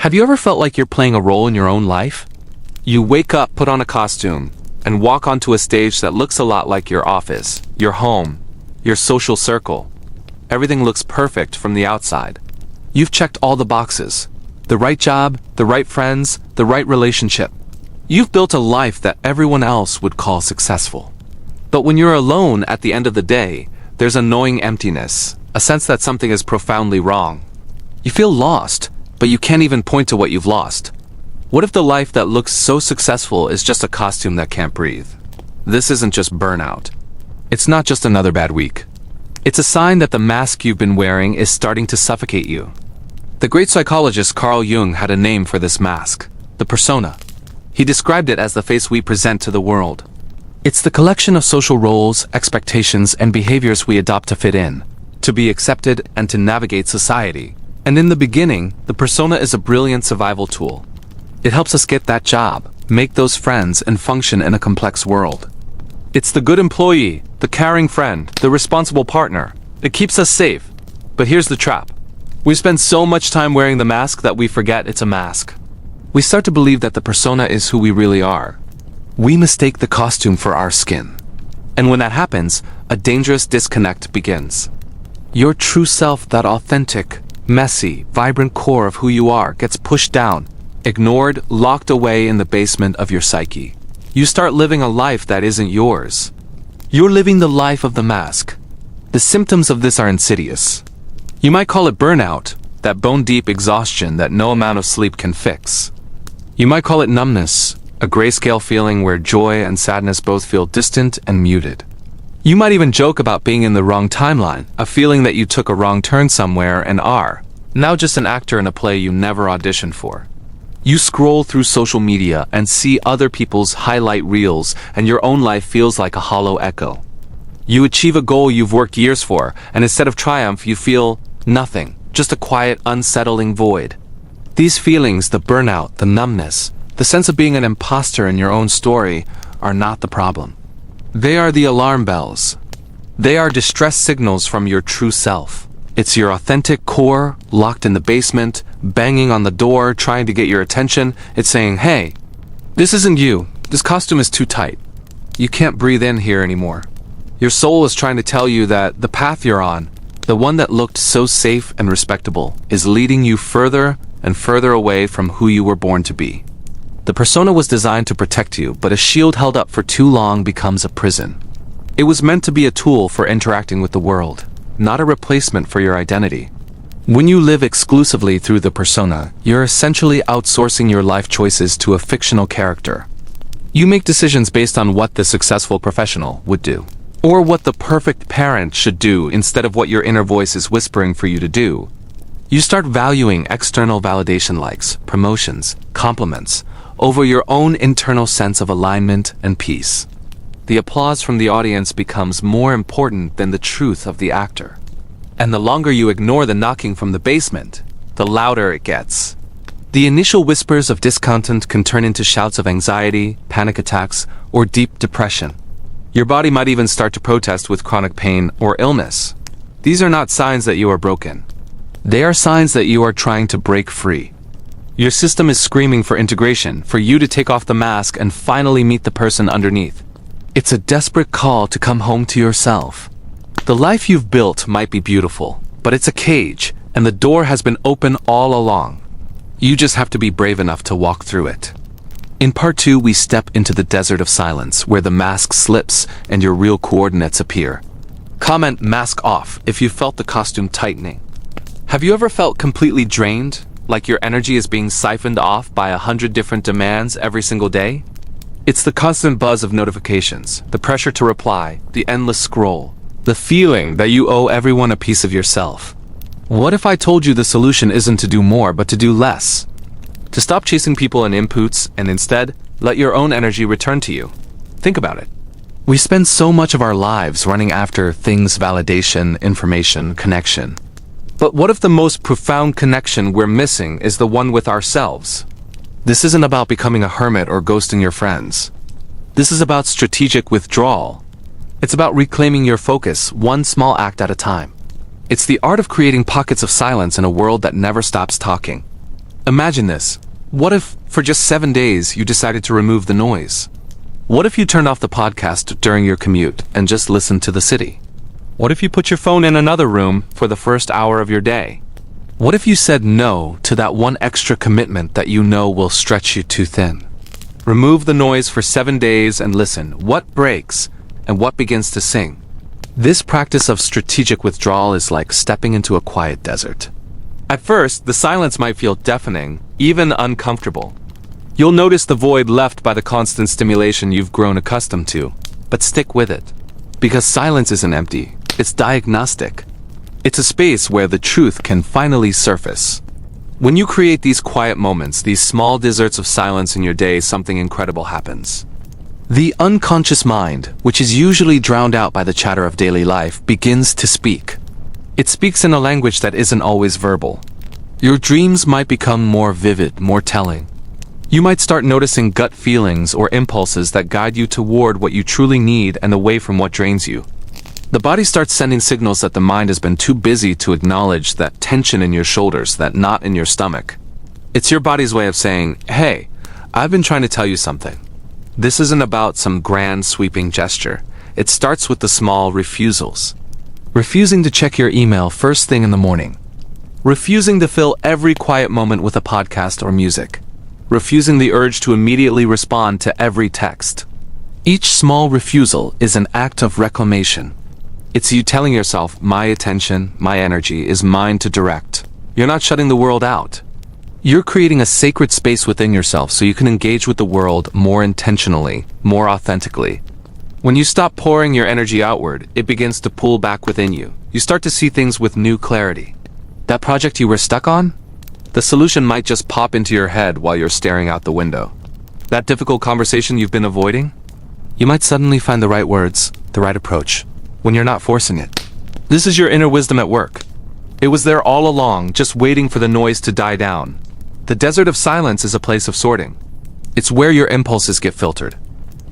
Have you ever felt like you're playing a role in your own life? You wake up, put on a costume, and walk onto a stage that looks a lot like your office, your home, your social circle. Everything looks perfect from the outside. You've checked all the boxes. The right job, the right friends, the right relationship. You've built a life that everyone else would call successful. But when you're alone at the end of the day, there's a gnawing emptiness, a sense that something is profoundly wrong. You feel lost, but you can't even point to what you've lost. What if the life that looks so successful is just a costume that can't breathe? This isn't just burnout. It's not just another bad week. It's a sign that the mask you've been wearing is starting to suffocate you. The great psychologist Carl Jung had a name for this mask, the persona. He described it as the face we present to the world. It's the collection of social roles, expectations, and behaviors we adopt to fit in, to be accepted, and to navigate society. And in the beginning, the persona is a brilliant survival tool. It helps us get that job, make those friends, and function in a complex world. It's the good employee, the caring friend, the responsible partner. It keeps us safe. But here's the trap. We spend so much time wearing the mask that we forget it's a mask. We start to believe that the persona is who we really are. We mistake the costume for our skin. And when that happens, a dangerous disconnect begins. Your true self, that authentic, messy, vibrant core of who you are, gets pushed down, ignored, locked away in the basement of your psyche. You start living a life that isn't yours. You're living the life of the mask. The symptoms of this are insidious. You might call it burnout, that bone-deep exhaustion that no amount of sleep can fix. You might call it numbness, a grayscale feeling where joy and sadness both feel distant and muted. You might even joke about being in the wrong timeline, a feeling that you took a wrong turn somewhere and are now just an actor in a play you never auditioned for. You scroll through social media and see other people's highlight reels, and your own life feels like a hollow echo. You achieve a goal you've worked years for, and instead of triumph, you feel nothing, just a quiet, unsettling void. These feelings, the burnout, the numbness, the sense of being an imposter in your own story, are not the problem. They are the alarm bells. They are distress signals from your true self. It's your authentic core, locked in the basement, banging on the door, trying to get your attention. It's saying, hey, this isn't you. This costume is too tight. You can't breathe in here anymore. Your soul is trying to tell you that the path you're on, the one that looked so safe and respectable, is leading you further and further away from who you were born to be. The persona was designed to protect you, but a shield held up for too long becomes a prison. It was meant to be a tool for interacting with the world, not a replacement for your identity. When you live exclusively through the persona, you're essentially outsourcing your life choices to a fictional character. You make decisions based on what the successful professional would do, or what the perfect parent should do instead of what your inner voice is whispering for you to do. You start valuing external validation, likes, promotions, compliments, over your own internal sense of alignment and peace. The applause from the audience becomes more important than the truth of the actor. And the longer you ignore the knocking from the basement, the louder it gets. The initial whispers of discontent can turn into shouts of anxiety, panic attacks, or deep depression. Your body might even start to protest with chronic pain or illness. These are not signs that you are broken. They are signs that you are trying to break free. Your system is screaming for integration, for you to take off the mask and finally meet the person underneath. It's a desperate call to come home to yourself. The life you've built might be beautiful, but it's a cage, and the door has been open all along. You just have to be brave enough to walk through it. In part 2, we step into the desert of silence, where the mask slips and your real coordinates appear. Comment mask off if you felt the costume tightening. Have you ever felt completely drained, like your energy is being siphoned off by 100 different demands every single day? It's the constant buzz of notifications, the pressure to reply, the endless scroll, the feeling that you owe everyone a piece of yourself. What if I told you the solution isn't to do more, but to do less? To stop chasing people and inputs, and instead, let your own energy return to you. Think about it. We spend so much of our lives running after things, validation, information, connection. But what if the most profound connection we're missing is the one with ourselves? This isn't about becoming a hermit or ghosting your friends. This is about strategic withdrawal. It's about reclaiming your focus, one small act at a time. It's the art of creating pockets of silence in a world that never stops talking. Imagine this. What if, for just 7 days, you decided to remove the noise? What if you turned off the podcast during your commute and just listened to the city? What if you put your phone in another room for the first hour of your day? What if you said no to that one extra commitment that you know will stretch you too thin? Remove the noise for 7 days and listen. What breaks and what begins to sing? This practice of strategic withdrawal is like stepping into a quiet desert. At first, the silence might feel deafening, even uncomfortable. You'll notice the void left by the constant stimulation you've grown accustomed to, but stick with it. Because silence isn't empty, it's diagnostic. It's a space where the truth can finally surface. When you create these quiet moments, these small deserts of silence in your day, something incredible happens. The unconscious mind, which is usually drowned out by the chatter of daily life, begins to speak. It speaks in a language that isn't always verbal. Your dreams might become more vivid, more telling. You might start noticing gut feelings or impulses that guide you toward what you truly need and away from what drains you. The body starts sending signals that the mind has been too busy to acknowledge, that tension in your shoulders, that knot in your stomach. It's your body's way of saying, hey, I've been trying to tell you something. This isn't about some grand sweeping gesture. It starts with the small refusals. Refusing to check your email first thing in the morning. Refusing to fill every quiet moment with a podcast or music. Refusing the urge to immediately respond to every text. Each small refusal is an act of reclamation. It's you telling yourself, my attention, my energy is mine to direct. You're not shutting the world out. You're creating a sacred space within yourself so you can engage with the world more intentionally, more authentically. When you stop pouring your energy outward, it begins to pull back within you. You start to see things with new clarity. That project you were stuck on? The solution might just pop into your head while you're staring out the window. That difficult conversation you've been avoiding? You might suddenly find the right words, the right approach, when you're not forcing it. This is your inner wisdom at work. It was there all along, just waiting for the noise to die down. The desert of silence is a place of sorting. It's where your impulses get filtered.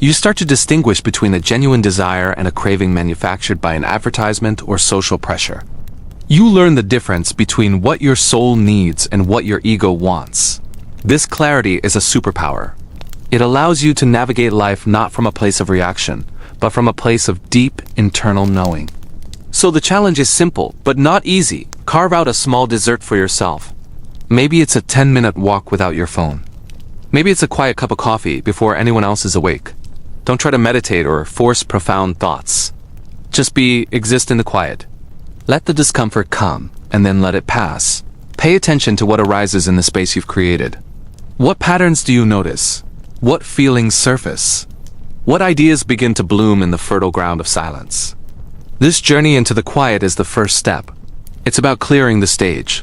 You start to distinguish between a genuine desire and a craving manufactured by an advertisement or social pressure. You learn the difference between what your soul needs and what your ego wants. This clarity is a superpower. It allows you to navigate life not from a place of reaction, but from a place of deep internal knowing. So the challenge is simple, but not easy. Carve out a small desert for yourself. Maybe it's a 10-minute walk without your phone. Maybe it's a quiet cup of coffee before anyone else is awake. Don't try to meditate or force profound thoughts. Just exist in the quiet. Let the discomfort come, and then let it pass. Pay attention to what arises in the space you've created. What patterns do you notice? What feelings surface? What ideas begin to bloom in the fertile ground of silence? This journey into the quiet is the first step. It's about clearing the stage.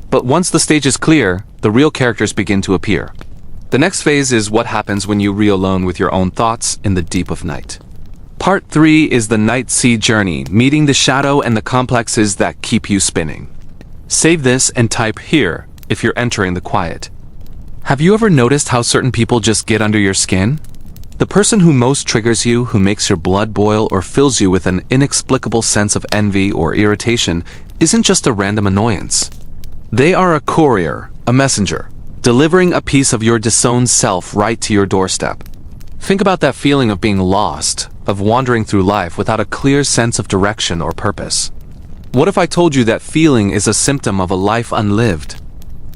But once the stage is clear, the real characters begin to appear. The next phase is what happens when you re-alone with your own thoughts in the deep of night. Part 3 is the night sea journey, meeting the shadow and the complexes that keep you spinning. Save this and type here if you're entering the quiet. Have you ever noticed how certain people just get under your skin? The person who most triggers you, who makes your blood boil or fills you with an inexplicable sense of envy or irritation, isn't just a random annoyance. They are a courier, a messenger, delivering a piece of your disowned self right to your doorstep. Think about that feeling of being lost, of wandering through life without a clear sense of direction or purpose. What if I told you that feeling is a symptom of a life unlived?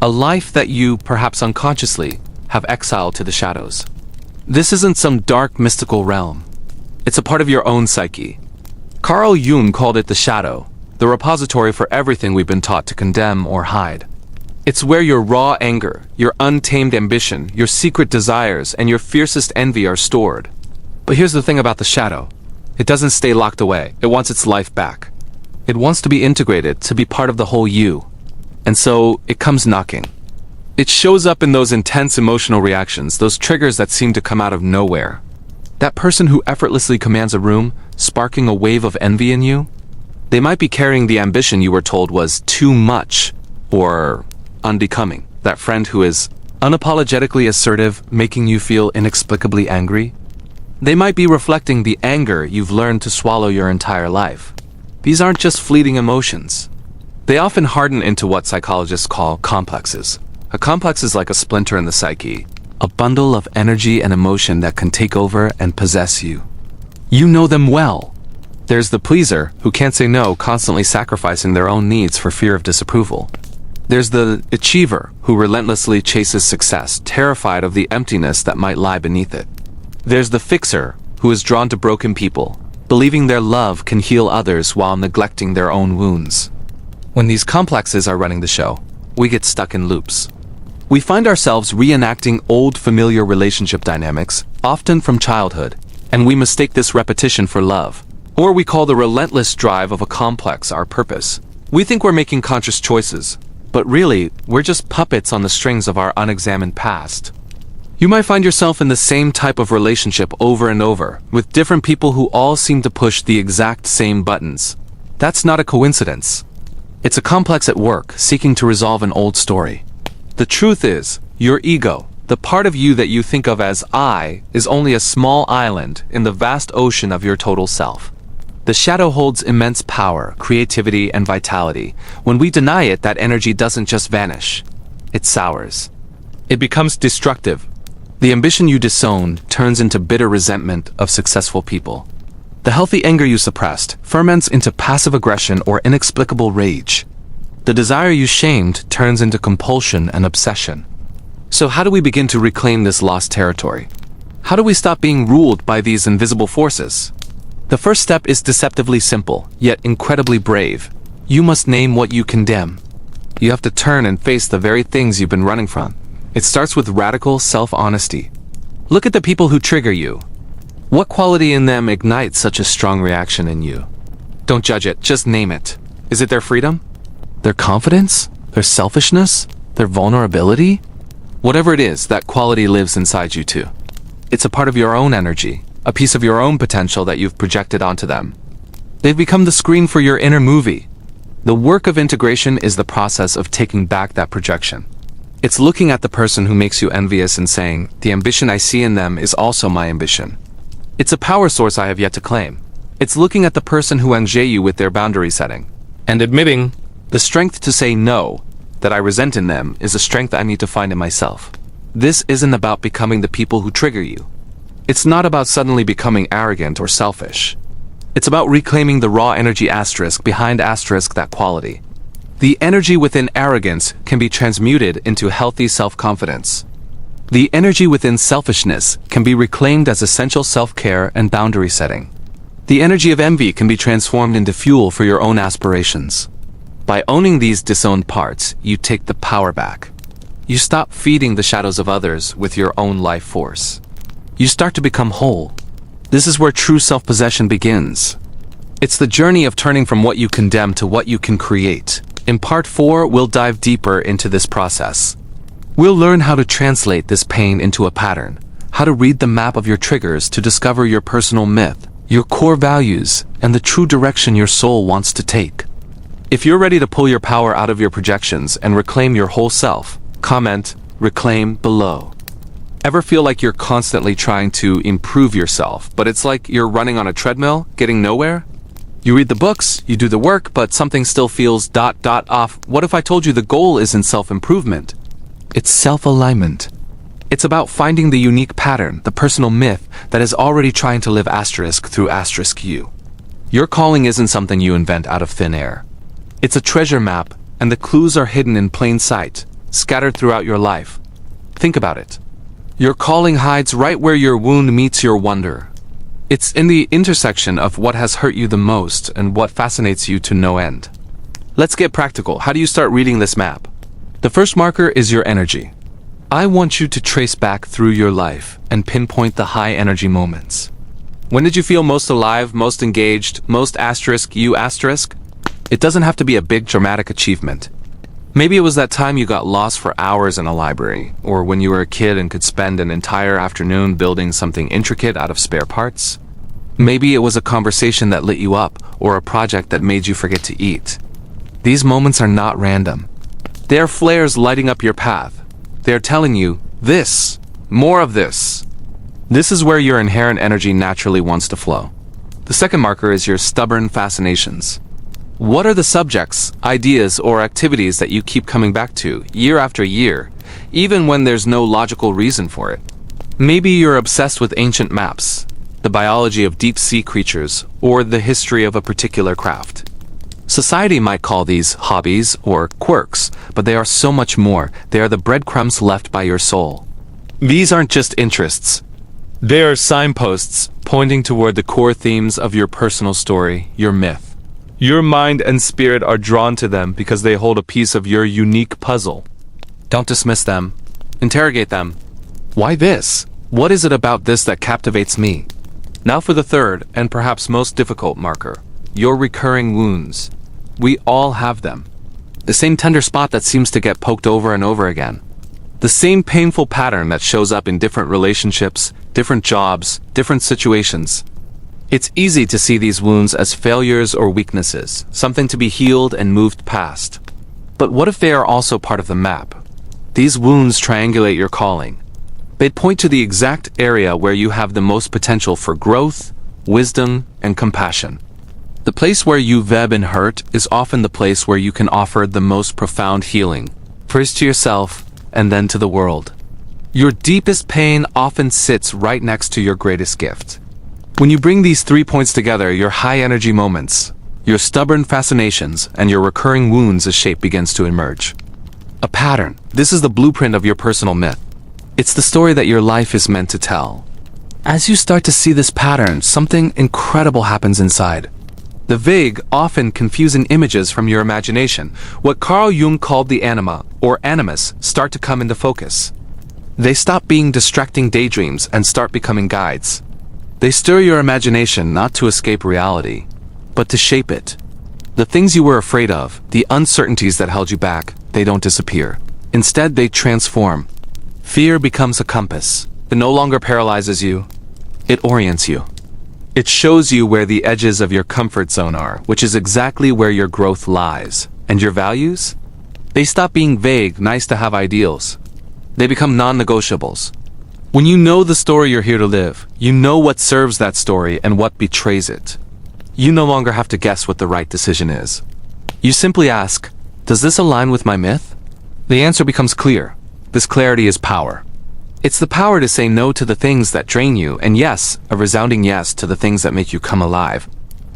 A life that you, perhaps unconsciously, have exiled to the shadows. This isn't some dark mystical realm. It's a part of your own psyche. Carl Jung called it the shadow, the repository for everything we've been taught to condemn or hide. It's where your raw anger, your untamed ambition, your secret desires, and your fiercest envy are stored. But here's the thing about the shadow. It doesn't stay locked away. It wants its life back. It wants to be integrated, to be part of the whole you. And so, it comes knocking. It shows up in those intense emotional reactions, those triggers that seem to come out of nowhere. That person who effortlessly commands a room, sparking a wave of envy in you, they might be carrying the ambition you were told was too much, or unbecoming. That friend who is unapologetically assertive, making you feel inexplicably angry. They might be reflecting the anger you've learned to swallow your entire life. These aren't just fleeting emotions. They often harden into what psychologists call complexes, A complex is like a splinter in the psyche, a bundle of energy and emotion that can take over and possess you. You know them well. There's the pleaser, who can't say no, constantly sacrificing their own needs for fear of disapproval. There's the achiever, who relentlessly chases success, terrified of the emptiness that might lie beneath it. There's the fixer, who is drawn to broken people, believing their love can heal others while neglecting their own wounds. When these complexes are running the show, we get stuck in loops. We find ourselves reenacting old familiar relationship dynamics, often from childhood, and we mistake this repetition for love. Or we call the relentless drive of a complex our purpose. We think we're making conscious choices, but really, we're just puppets on the strings of our unexamined past. You might find yourself in the same type of relationship over and over, with different people who all seem to push the exact same buttons. That's not a coincidence. It's a complex at work, seeking to resolve an old story. The truth is, your ego, the part of you that you think of as I, is only a small island in the vast ocean of your total self. The shadow holds immense power, creativity, and vitality. When we deny it, that energy doesn't just vanish. It sours. It becomes destructive. The ambition you disown turns into bitter resentment of successful people. The healthy anger you suppressed ferments into passive aggression or inexplicable rage. The desire you shamed turns into compulsion and obsession. So how do we begin to reclaim this lost territory? How do we stop being ruled by these invisible forces? The first step is deceptively simple, yet incredibly brave. You must name what you condemn. You have to turn and face the very things you've been running from. It starts with radical self-honesty. Look at the people who trigger you. What quality in them ignites such a strong reaction in you? Don't judge it, just name it. Is it their freedom? Their confidence? Their selfishness? Their vulnerability? Whatever it is, that quality lives inside you too. It's a part of your own energy, a piece of your own potential that you've projected onto them. They've become the screen for your inner movie. The work of integration is the process of taking back that projection. It's looking at the person who makes you envious and saying, the ambition I see in them is also my ambition. It's a power source I have yet to claim. It's looking at the person who engages you with their boundary setting, and admitting the strength to say no, that I resent in them, is a strength I need to find in myself. This isn't about becoming the people who trigger you. It's not about suddenly becoming arrogant or selfish. It's about reclaiming the raw energy asterisk behind asterisk that quality. The energy within arrogance can be transmuted into healthy self-confidence. The energy within selfishness can be reclaimed as essential self-care and boundary setting. The energy of envy can be transformed into fuel for your own aspirations. By owning these disowned parts, you take the power back. You stop feeding the shadows of others with your own life force. You start to become whole. This is where true self-possession begins. It's the journey of turning from what you condemn to what you can create. In part 4, we'll dive deeper into this process. We'll learn how to translate this pain into a pattern, how to read the map of your triggers to discover your personal myth, your core values, and the true direction your soul wants to take. If you're ready to pull your power out of your projections and reclaim your whole self, comment, reclaim below. Ever feel like you're constantly trying to improve yourself, but it's like you're running on a treadmill, getting nowhere? You read the books, you do the work, but something still feels off. What if I told you the goal isn't self-improvement? It's self-alignment. It's about finding the unique pattern, the personal myth that is already trying to live asterisk through asterisk you. Your calling isn't something you invent out of thin air. It's a treasure map, and the clues are hidden in plain sight, scattered throughout your life. Think about it. Your calling hides right where your wound meets your wonder. It's in the intersection of what has hurt you the most and what fascinates you to no end. Let's get practical. How do you start reading this map? The first marker is your energy. I want you to trace back through your life and pinpoint the high energy moments. When did you feel most alive, most engaged, most asterisk you asterisk? It doesn't have to be a big dramatic achievement. Maybe it was that time you got lost for hours in a library, or when you were a kid and could spend an entire afternoon building something intricate out of spare parts. Maybe it was a conversation that lit you up, or a project that made you forget to eat. These moments are not random. They are flares lighting up your path. They are telling you, this, more of this. This is where your inherent energy naturally wants to flow. The second marker is your stubborn fascinations. What are the subjects, ideas, or activities that you keep coming back to, year after year, even when there's no logical reason for it. Maybe you're obsessed with ancient maps, the biology of deep-sea creatures, or the history of a particular craft. Society might call these hobbies or quirks, but they are so much more. They are the breadcrumbs left by your soul. These aren't just interests. They are signposts pointing toward the core themes of your personal story, your myth. Your mind and spirit are drawn to them because they hold a piece of your unique puzzle. Don't dismiss them. Interrogate them. Why this? What is it about this that captivates me? Now for the third, and perhaps most difficult marker. Your recurring wounds. We all have them. The same tender spot that seems to get poked over and over again. The same painful pattern that shows up in different relationships, different jobs, different situations. It's easy to see these wounds as failures or weaknesses, something to be healed and moved past. But what if they are also part of the map? These wounds triangulate your calling. They point to the exact area where you have the most potential for growth, wisdom, and compassion. The place where you've been hurt is often the place where you can offer the most profound healing, first to yourself and then to the world. Your deepest pain often sits right next to your greatest gift. When you bring these 3 points together, your high-energy moments, your stubborn fascinations, and your recurring wounds, a shape begins to emerge. A pattern. This is the blueprint of your personal myth. It's the story that your life is meant to tell. As you start to see this pattern, something incredible happens inside. The vague, often confusing images from your imagination, what Carl Jung called the anima, or animus, start to come into focus. They stop being distracting daydreams and start becoming guides. They stir your imagination not to escape reality, but to shape it. The things you were afraid of, the uncertainties that held you back, they don't disappear. Instead, they transform. Fear becomes a compass. It no longer paralyzes you. It orients you. It shows you where the edges of your comfort zone are, which is exactly where your growth lies. And your values? They stop being vague, nice-to-have ideals. They become non-negotiables. When you know the story you're here to live, you know what serves that story and what betrays it. You no longer have to guess what the right decision is. You simply ask, does this align with my myth? The answer becomes clear. This clarity is power. It's the power to say no to the things that drain you, and yes, a resounding yes to the things that make you come alive.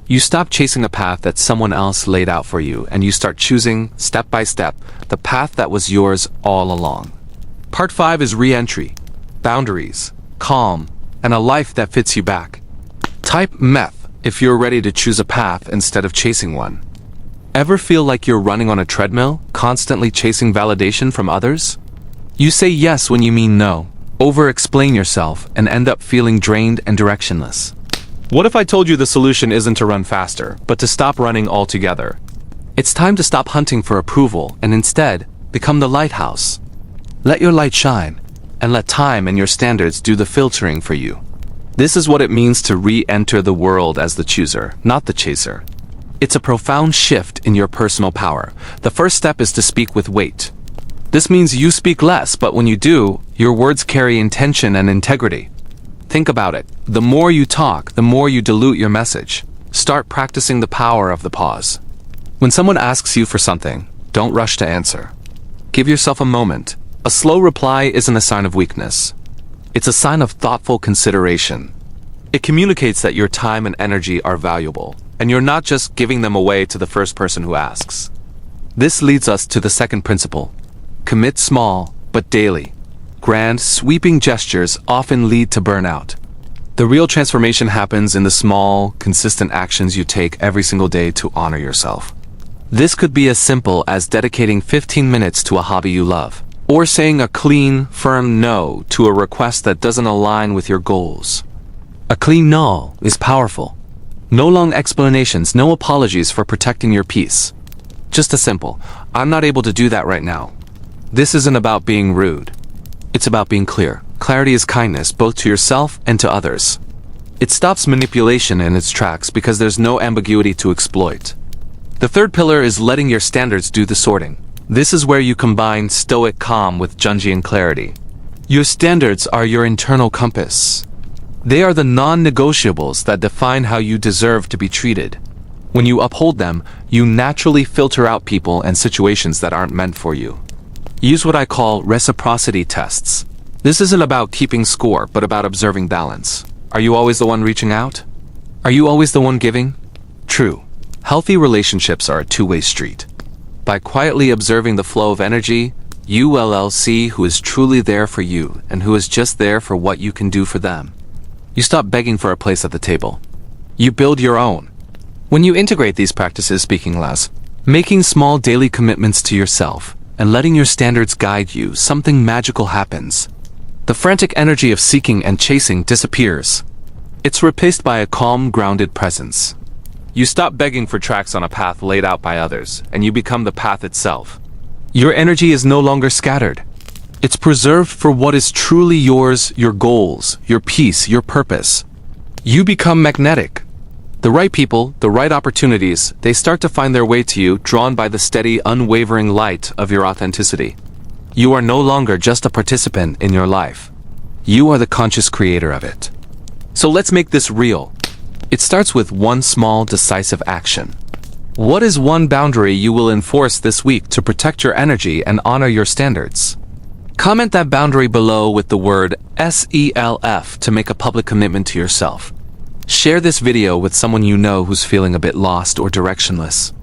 You stop chasing a path that someone else laid out for you, and you start choosing, step by step, the path that was yours all along. Part 5 is re-entry, boundaries, calm, and a life that fits you back. Type meth if you're ready to choose a path instead of chasing one. Ever feel like you're running on a treadmill, constantly chasing validation from others? You say yes when you mean no, over-explain yourself, and end up feeling drained and directionless. What if I told you the solution isn't to run faster, but to stop running altogether? It's time to stop hunting for approval and instead become the lighthouse. Let your light shine, and let time and your standards do the filtering for you. This is what it means to re-enter the world as the chooser, not the chaser. It's a profound shift in your personal power. The first step is to speak with weight. This means you speak less, but when you do, your words carry intention and integrity. Think about it. The more you talk, the more you dilute your message. Start practicing the power of the pause. When someone asks you for something, don't rush to answer. Give yourself a moment. A slow reply isn't a sign of weakness. It's a sign of thoughtful consideration. It communicates that your time and energy are valuable, and you're not just giving them away to the first person who asks. This leads us to the second principle. Commit small, but daily. Grand, sweeping gestures often lead to burnout. The real transformation happens in the small, consistent actions you take every single day to honor yourself. This could be as simple as dedicating 15 minutes to a hobby you love, or saying a clean, firm no to a request that doesn't align with your goals. A clean no is powerful. No long explanations, no apologies for protecting your peace. Just a simple, I'm not able to do that right now. This isn't about being rude. It's about being clear. Clarity is kindness, both to yourself and to others. It stops manipulation in its tracks because there's no ambiguity to exploit. The third pillar is letting your standards do the sorting. This is where you combine stoic calm with Jungian clarity. Your standards are your internal compass. They are the non-negotiables that define how you deserve to be treated. When you uphold them, you naturally filter out people and situations that aren't meant for you. Use what I call reciprocity tests. This isn't about keeping score, but about observing balance. Are you always the one reaching out? Are you always the one giving? True. Healthy relationships are a two-way street. By quietly observing the flow of energy, you will see who is truly there for you and who is just there for what you can do for them. You stop begging for a place at the table. You build your own. When you integrate these practices, speaking less, making small daily commitments to yourself, and letting your standards guide you, something magical happens. The frantic energy of seeking and chasing disappears. It's replaced by a calm, grounded presence. You stop begging for tracks on a path laid out by others, and you become the path itself. Your energy is no longer scattered. It's preserved for what is truly yours, your goals, your peace, your purpose. You become magnetic. The right people, the right opportunities, they start to find their way to you, drawn by the steady, unwavering light of your authenticity. You are no longer just a participant in your life. You are the conscious creator of it. So let's make this real. It starts with one small, decisive action. What is one boundary you will enforce this week to protect your energy and honor your standards? Comment that boundary below with the word SELF to make a public commitment to yourself. Share this video with someone you know who's feeling a bit lost or directionless.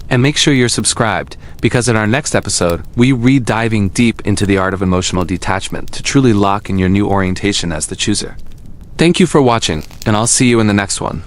And make sure you're subscribed, because in our next episode, we re-diving deep into the art of emotional detachment to truly lock in your new orientation as the chooser. Thank you for watching, and I'll see you in the next one.